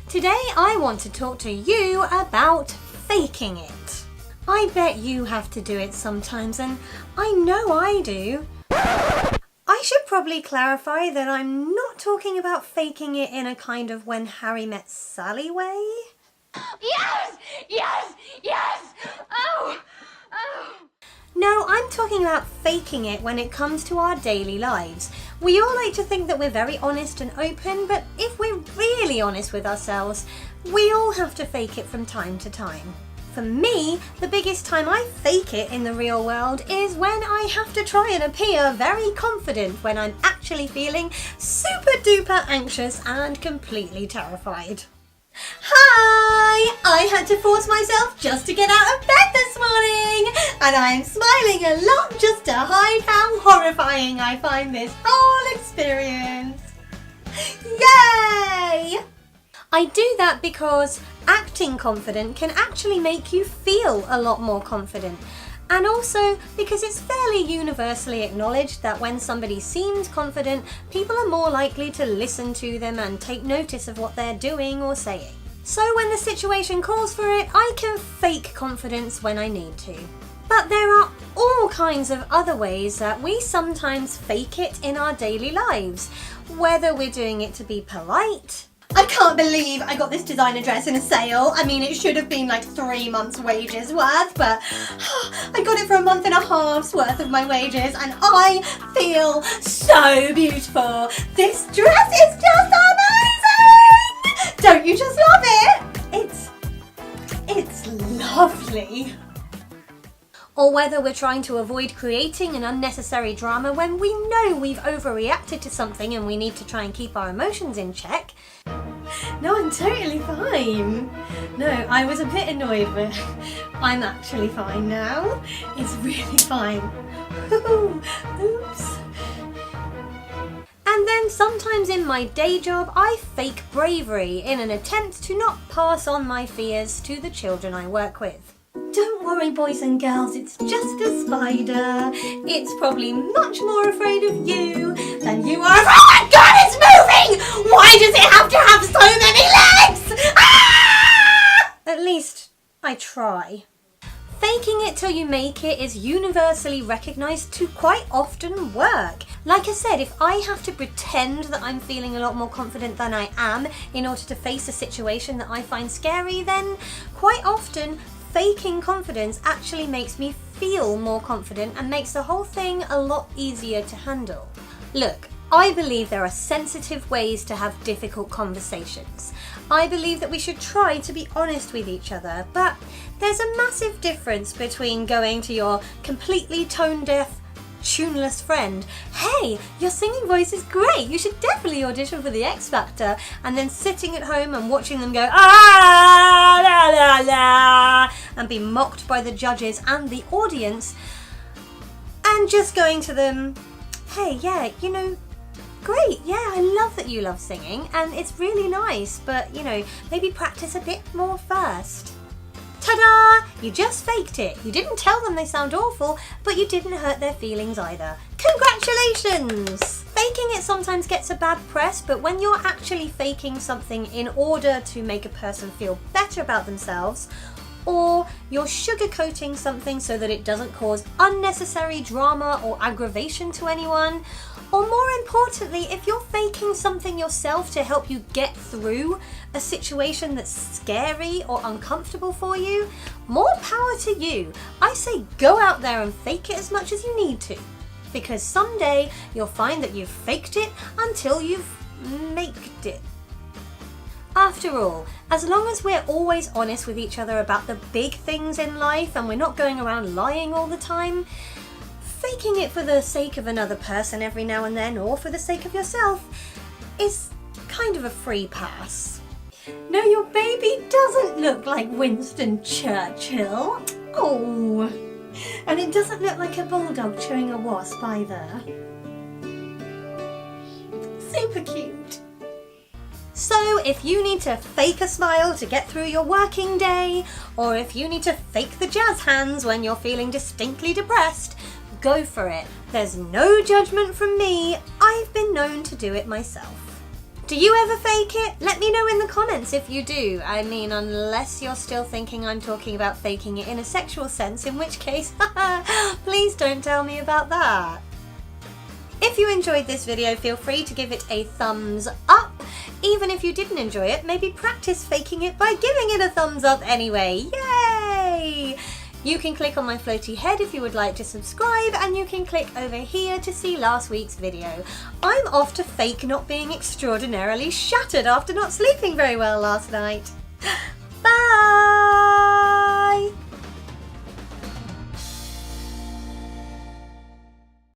Today I want to talk to you about faking it. I bet you have to do it sometimes, and I know I do. I should probably clarify that I'm not talking about faking it in a kind of When Harry Met Sally way. Yes! Yes! Yes! Oh! Oh! No, I'm talking about faking it when it comes to our daily lives. We all like to think that we're very honest and open, but if we're really honest with ourselves, we all have to fake it from time to time. For me, the biggest time I fake it in the real world is when I have to try and appear very confident when I'm actually feeling super duper anxious and completely terrified. Hi! I had to force myself just to get out of bed this morning, and I'm smiling a lot just to hide how horrifying I find this whole experience. Yay! I do that because acting confident can actually make you feel a lot more confident. And also because it's fairly universally acknowledged that when somebody seems confident, people are more likely to listen to them and take notice of what they're doing or saying. So when the situation calls for it, I can fake confidence when I need to. But there are all kinds of other ways that we sometimes fake it in our daily lives, whether we're doing it to be polite. I can't believe I got this designer dress in a sale. I mean, it should have been like 3 months' wages worth, but I got it for a month and a half's worth of my wages, and I feel so beautiful. This dress is just amazing! Don't you just love it? It's lovely. Or whether we're trying to avoid creating an unnecessary drama when we know we've overreacted to something and we need to try and keep our emotions in check. No, I'm totally fine. No, I was a bit annoyed, but I'm actually fine now. It's really fine. Oops. And then sometimes in my day job, I fake bravery in an attempt to not pass on my fears to the children I work with. Don't worry, boys and girls, it's just a spider. It's probably much more afraid of you than you are. Oh my god, it's moving! Why does it have to have so many legs? Ah! At least, I try. Faking it till you make it is universally recognised to quite often work. Like I said, if I have to pretend that I'm feeling a lot more confident than I am in order to face a situation that I find scary, then quite often faking confidence actually makes me feel more confident and makes the whole thing a lot easier to handle. Look, I believe there are sensitive ways to have difficult conversations. I believe that we should try to be honest with each other, but there's a massive difference between going to your completely tone-deaf, tuneless friend, "Hey, your singing voice is great, you should definitely audition for the X Factor," and then sitting at home and watching them go "ah la la la" and be mocked by the judges and the audience, and just going to them, "Hey, yeah, great, yeah, I love that you love singing and it's really nice, but maybe practice a bit more first." Ta-da! You just faked it. You didn't tell them they sound awful, but you didn't hurt their feelings either. Congratulations! Faking it sometimes gets a bad press, but when you're actually faking something in order to make a person feel better about themselves, or you're sugarcoating something so that it doesn't cause unnecessary drama or aggravation to anyone, or more importantly, if you're faking something yourself to help you get through a situation that's scary or uncomfortable for you, more power to you. I say go out there and fake it as much as you need to, because someday you'll find that you've faked it until you've maked it. After all, as long as we're always honest with each other about the big things in life and we're not going around lying all the time, faking it for the sake of another person every now and then, or for the sake of yourself, is kind of a free pass. No, your baby doesn't look like Winston Churchill. Oh, and it doesn't look like a bulldog chewing a wasp either. Super cute. So if you need to fake a smile to get through your working day, or if you need to fake the jazz hands when you're feeling distinctly depressed, go for it. There's no judgment from me. I've been known to do it myself. Do you ever fake it? Let me know in the comments if you do. I mean, unless you're still thinking I'm talking about faking it in a sexual sense, in which case, please don't tell me about that. If you enjoyed this video, feel free to give it a thumbs up. Even if you didn't enjoy it, maybe practice faking it by giving it a thumbs up anyway. Yay! You can click on my floaty head if you would like to subscribe, and you can click over here to see last week's video. I'm off to fake not being extraordinarily shattered after not sleeping very well last night.